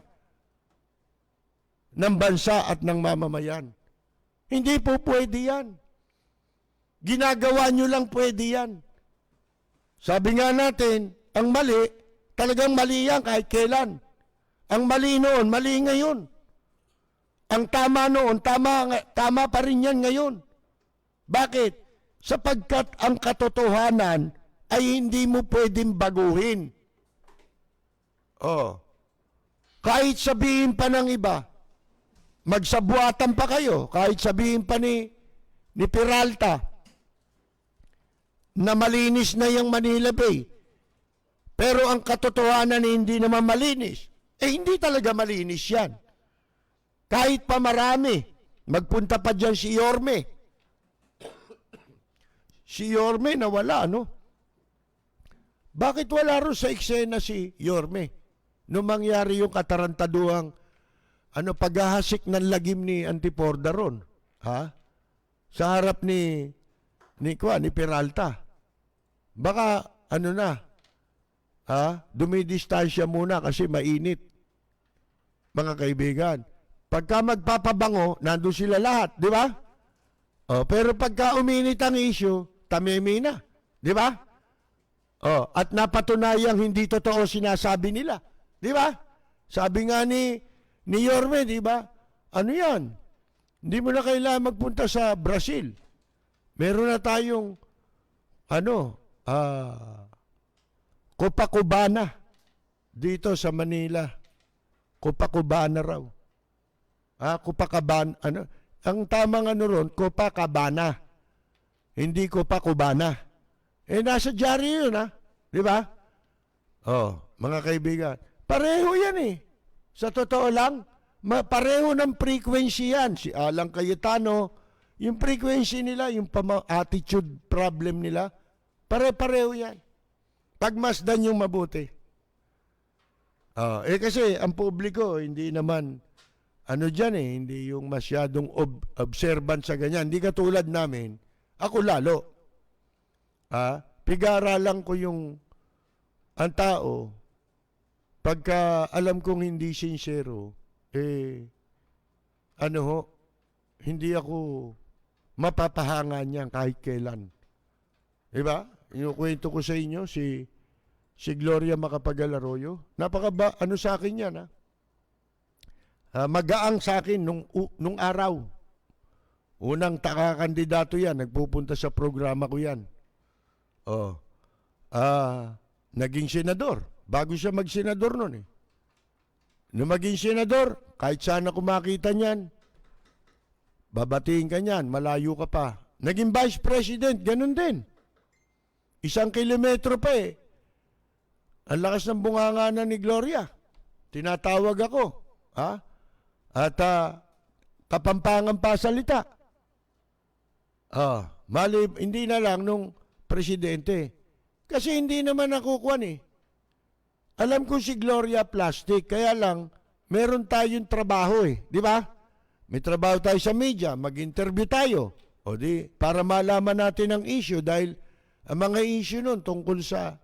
ng bansa at ng mamamayan. Hindi po pwede yan. Ginagawa nyo lang pwede yan. Sabi nga natin, ang mali, talagang mali yan kahit kailan. Ang mali noon, mali ngayon. Ang tama noon, tama pa rin yan ngayon. Bakit? Sapagkat ang katotohanan ay hindi mo pwedeng baguhin. Oh. Kahit sabihin pa ng iba, magsabuatan pa kayo, kahit sabihin pa ni Peralta na malinis na yung Manila Bay. Pero ang katotohanan hindi naman malinis. Hindi talaga malinis yan. Kahit pa marami, magpunta pa dyan si Yorme. Si Yorme nawala, no? Bakit wala rin sa eksena si Yorme? Nung mangyari yung katarantaduhang paghahasik ng lagim ni Antiporda ron, ha? Sa harap ni Peralta. Baka dumidistansya muna kasi mainit. Mga kaibigan, pagka magpapabango, nandun sila lahat, di ba? Pero pagka uminit ang issue, tamimi na, di ba? At napatunayang hindi totoo sinasabi nila, di ba? Sabi nga ni Yorme, di ba? Ano yan? Hindi mo na kailangan magpunta sa Brazil. Meron na tayong Copacabana dito sa Manila. Copacabana raw. Copacabana, ang tamang ron, Copacabana. Hindi Copacabana. Nasa dyaryo yun, di ba? Mga kaibigan, pareho yan eh. Sa totoo lang, pareho ng frequency yan. Si Alan Cayetano, yung frequency nila, yung attitude problem nila, pare-pareho yan. Pagmasdan yung mabuti. Kasi ang publiko, hindi naman, hindi yung masyadong observant sa ganyan. Hindi katulad namin, ako lalo. Pig-aaralan ko ang tao, pagka alam kong hindi sincero, hindi ako mapapahanga niyan kahit kailan. Diba? Yung kwento ko sa inyo, si Gloria Macapagal Arroyo, sa akin yan, magaang sa akin nung araw. Unang takakandidato yan, nagpupunta sa programa ko yan. Naging senador. Bago siya mag-senador nun eh. Nung maging senador, kahit saan ako makita niyan, babatiin ka niyan, malayo ka pa. Naging vice president, ganun din. 1 kilometro pa eh. Ang lakas ng bunganga na ni Gloria. Tinatawag ako. At kapampangan pa salita. Hindi na lang nung presidente. Kasi hindi naman nakukuhan eh. Alam ko si Gloria plastic, kaya lang meron tayong trabaho eh, di ba? May trabaho tayo sa media, mag-interview tayo. Para malaman natin ang issue dahil ang mga issue nun tungkol sa,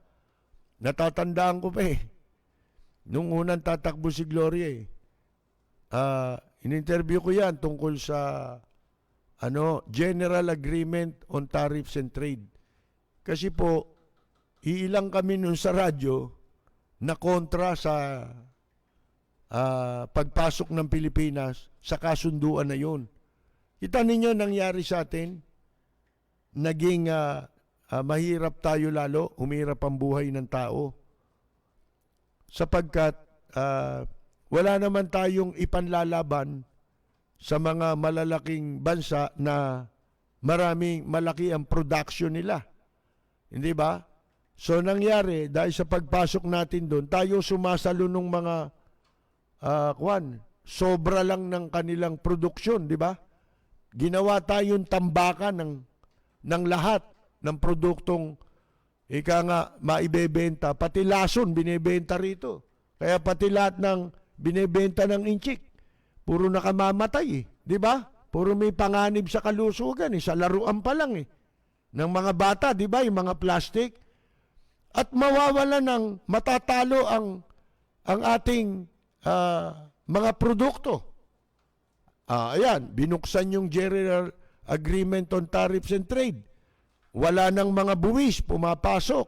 natatandaan ko pa eh, nung unang tatakbo si Gloria eh. In-interview ko yan tungkol sa General Agreement on Tariffs and Trade. Kasi po, iilang kami nun sa radyo na kontra sa pagpasok ng Pilipinas sa kasunduan na yun. Kita ninyo nangyari sa atin, naging mahirap tayo lalo, humirap ang buhay ng tao. Sapagkat wala naman tayong ipanlalaban sa mga malalaking bansa na malaki ang production nila. Hindi ba? So nangyari, dahil sa pagpasok natin doon, tayo sumasalo ng mga sobra lang ng kanilang produksyon, di ba? Ginawa tayong tambakan ng lahat ng produktong maibebenta. Pati lason, binebenta rito. Kaya pati lahat ng binebenta ng inchik, puro nakamamatay eh. Di ba? Puro may panganib sa kalusugan eh. Sa laruan pa lang eh. Ng mga bata, di ba? Yung mga plastic. At mawawala ng matatalo ang ating mga produkto. Ayan, binuksan yung General Agreement on Tariffs and Trade. Wala nang mga buwis, pumapasok.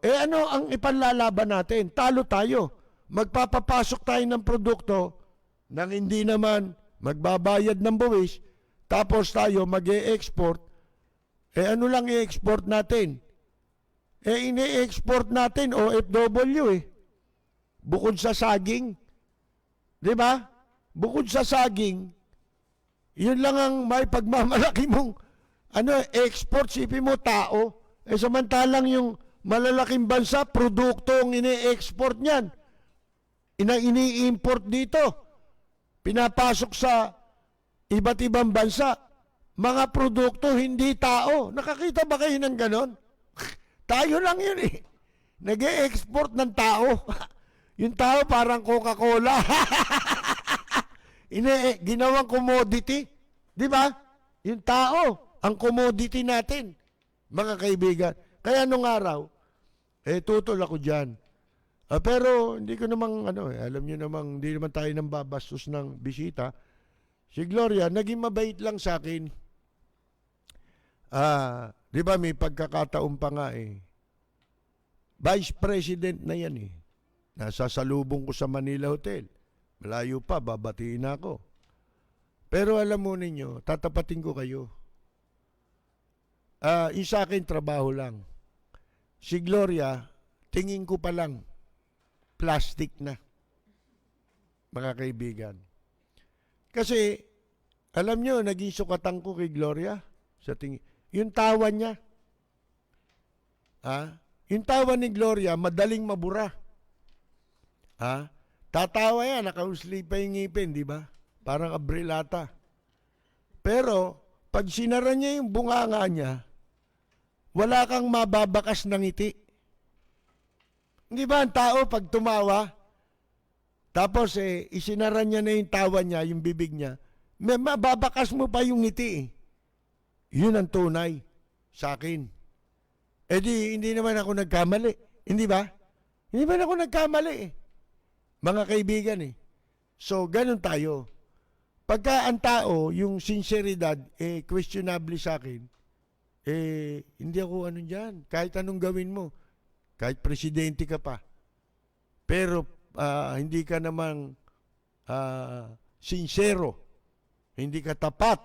Ano ang ipanlalaban natin? Talo tayo. magpapapasok tayo ng produkto nang hindi naman magbabayad ng buwis, tapos tayo mag-e-export, ano lang i-export natin? Ini-export natin OFW Bukod sa saging. Di ba? Bukod sa saging, yun lang ang may pagmamalaki mong export, sipi mo tao. Samantalang yung malalaking bansa, produkto ang ini-export niyan. Ini-import dito. Pinapasok sa iba't ibang bansa. Mga produkto, hindi tao. Nakakita ba kayo ng ganon? Tayo lang yun Nag-e-export ng tao. Yung tao parang Coca-Cola. Ginawang commodity. Di ba? Yung tao, ang commodity natin. Mga kaibigan. Kaya nung araw, tutol ako dyan. Pero hindi ko namang, alam nyo namang, hindi naman tayo nang babastos ng bisita. Si Gloria, naging mabait lang sa akin. Di ba may pagkakataon pa nga Vice President na yan Nasa salubong ko sa Manila Hotel. Malayo pa, babatiin ako. Pero alam mo ninyo, tatapatin ko kayo. Yung sa akin, trabaho lang. Si Gloria, tingin ko pa lang, plastic na. Mga kaibigan. Kasi, alam nyo, naging sukatan ko kay Gloria. Sa tingin. Yung tawa niya. Yung tawa ni Gloria, madaling mabura. Tatawa yan, nakausli pa yung ngipin, di ba? Parang abrilata. Pero, pag sinara niya yung bunganga niya, wala kang mababakas ng ngiti. Di ba ang tao pag tumawa, tapos isinara niya na yung tawa niya, yung bibig niya, mababakas mo pa yung ngiti Yun ang tunay sa akin. Hindi naman ako nagkamali. Hindi ba? Hindi naman ako nagkamali Mga kaibigan So, ganun tayo. Pagka ang tao, yung sinseridad, questionable sa akin, hindi ako dyan. Kahit anong gawin mo. Kahit presidente ka pa. Pero, hindi ka namang sincero. Hindi ka tapat.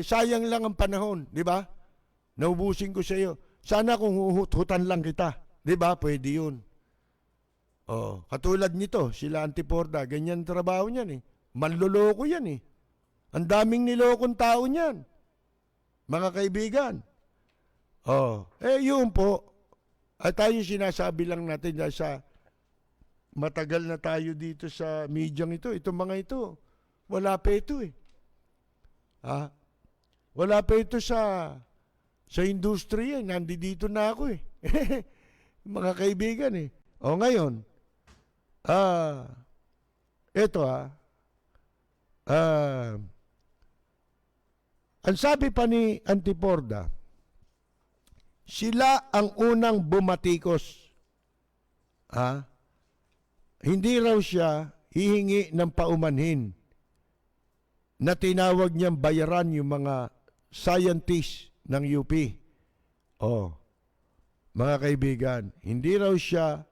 Sayang lang ang panahon, di ba? Naubusin ko sa iyo. Sana kung huhut-hutan lang kita. Di ba? Pwede yun. Katulad nito, sila Antiporda, ganyan trabaho niyan Manloloko yan Ang daming nilokong tao niyan. Mga kaibigan. Yun po. At tayo sinasabi lang natin dahil sa matagal na tayo dito sa medyang ito. Itong mga ito, wala pa ito Wala pa ito sa industriya. Nandito na ako Mga kaibigan ngayon, ito ang sabi pa ni Antiporda, sila ang unang bumatikos. Hindi raw siya hihingi ng paumanhin na tinawag niyang bayaran yung mga scientists ng UP. Mga kaibigan, hindi raw siya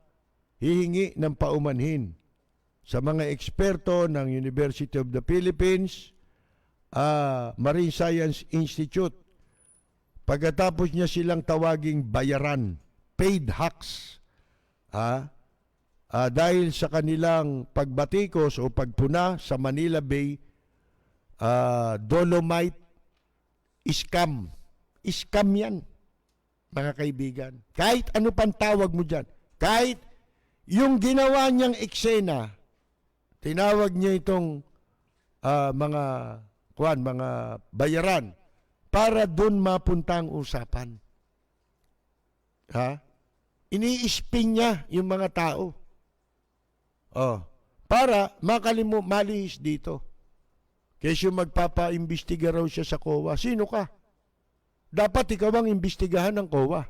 hihingi ng paumanhin sa mga eksperto ng University of the Philippines, Marine Science Institute. Pagkatapos niya silang tawaging bayaran, paid hacks, dahil sa kanilang pagbatikos o pagpuna sa Manila Bay, dolomite scam. Scam yan, mga kaibigan. Kahit ano pang tawag mo dyan. Kahit yung ginawa niyang eksena, tinawag niya itong mga bayaran para doon mapunta ang usapan. Ini-spin niya yung mga tao. Para malihis dito. Kesyo magpapaimbestiga raw siya sa COA. Sino ka? Dapat ikaw ang imbestigahan ng COA.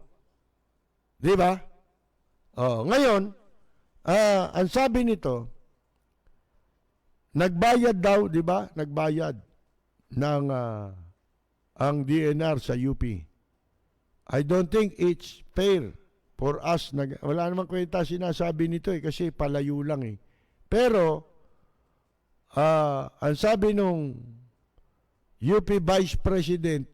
Di ba? Ngayon, ang sabi nito, nagbayad daw, di ba? Nagbayad ng ang DNR sa UP. I don't think it's fair for us, wala namang kwenta sinasabi nito kasi palayo lang eh. Pero, ang sabi nung UP Vice President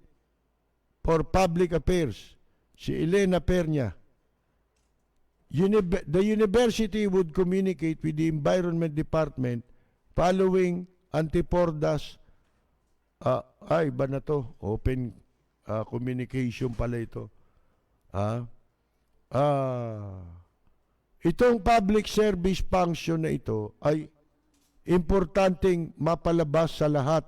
for Public Affairs, si Elena Pernia, the university would communicate with the Environment Department following Antipordas, iba na to, open communication pala ito. Itong public service function na ito ay importanteng mapalabas sa lahat.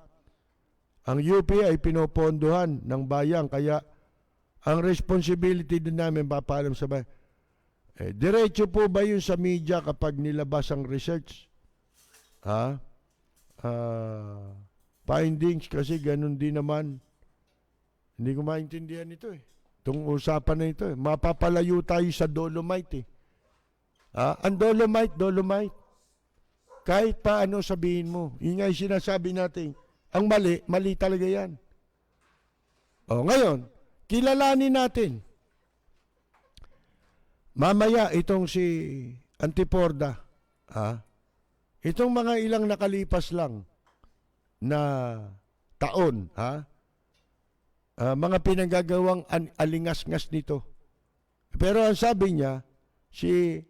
Ang UP ay pinopondohan ng bayan, kaya ang responsibility din namin papaalam sa bayan. Diretso po ba yun sa media kapag nilabas ang research? Findings, kasi ganun din naman. Hindi ko maintindihan ito eh. Itong usapan na ito eh. Mapapalayo tayo sa Dolomite eh. Ang Dolomite. Kahit pa ano sabihin mo, yun nga yung sinasabi natin, ang mali talaga yan. Ngayon, kilalanin natin. Mamaya itong si Antiporda, itong mga ilang nakalipas lang na taon, mga pinagagawang alingas-ngas nito. Pero ang sabi niya, si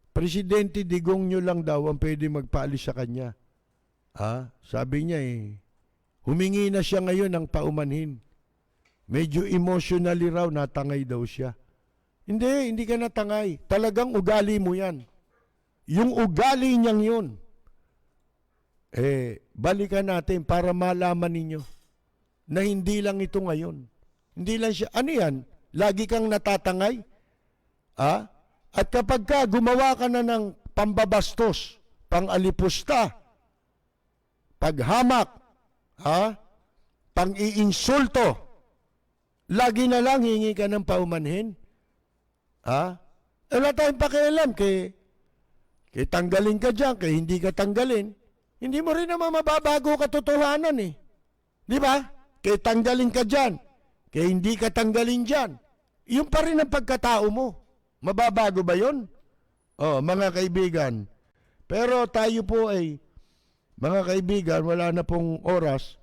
Presidente Digong nyo lang daw ang pwede magpaalis sa kanya. Sabi niya humingi na siya ngayon ng paumanhin. Medyo emotionally raw natangay daw siya. Hindi ka natangay. Talagang ugali mo yan. Yung ugali niyang yun, balikan natin para malaman ninyo na hindi lang ito ngayon. Hindi lang siya, ano yan? Lagi kang natatangay? At kapag gumawa ka na ng pambabastos, pang-alipusta, paghamak, pang-iinsulto, lagi na lang hingi ka ng paumanhin. Wala tayong pakialam kay tanggalin ka dyan, kay hindi ka tanggalin. Hindi mo rin naman mababago katotohanan eh. Di ba? Kay tanggalin ka dyan, kay hindi ka tanggalin dyan. Yung pa rin ang pagkatao mo. Mababago ba yun? Mga kaibigan. Pero tayo po ay, mga kaibigan, wala na pong oras.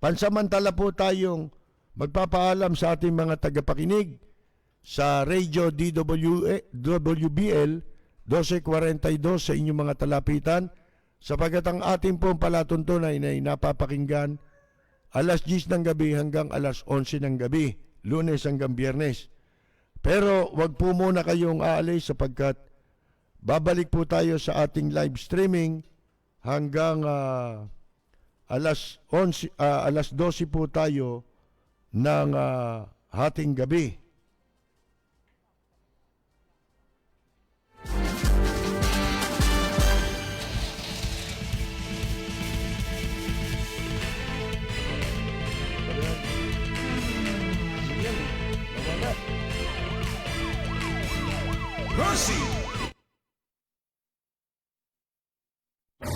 Pansamantala po tayong magpapaalam sa ating mga tagapakinig sa Radio WBL 1242 sa inyong mga talapitan, sapagat ang ating pong palatuntunan ay napapakinggan alas 10 ng gabi hanggang alas 11 ng gabi, Lunes hanggang Biyernes. Pero wag po muna kayong aalis sapagkat babalik po tayo sa ating live streaming hanggang alas 12 po tayo ng hating gabi.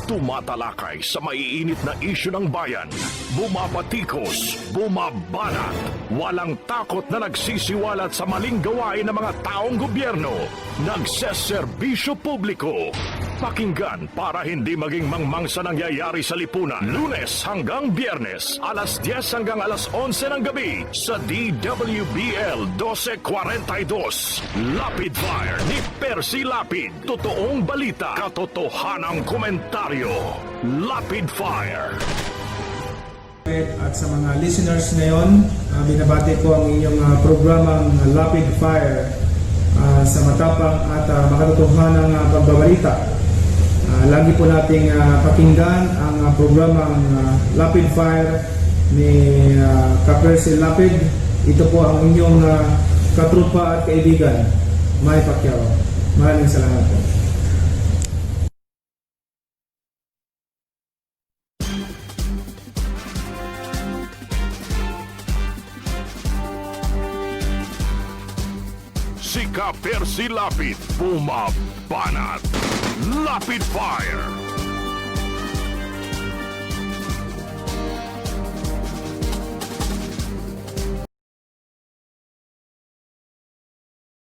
Tumatalakay sa maiinit na isyu ng bayan. Bumapatikos, bumabanat. Walang takot na nagsisiwalat sa maling gawain ng mga taong gobyerno. Nagseserbisyo publiko. Pakinggan para hindi maging mangmang sa nangyayari sa lipunan. Lunes hanggang Biyernes, alas 10 hanggang alas 11 ng gabi sa DWBL 1242. Lapid Fire ni Percy Lapid. Totoong balita, katotohanang komentaryo. Lapid Fire. At sa mga listeners ngayon, binabati ko ang inyong programang Lapid Fire sa matapang at makatotohanang pagbabalita. Lagi po nating pakinggan ang programang Lapid Fire ni Ka-Percy Lapid. Ito po ang inyong katrupa at kaibigan, May Pacquiao. Maraming salamat po. Si Ka-Percy Lapid, bumabanat. Lapid Fire.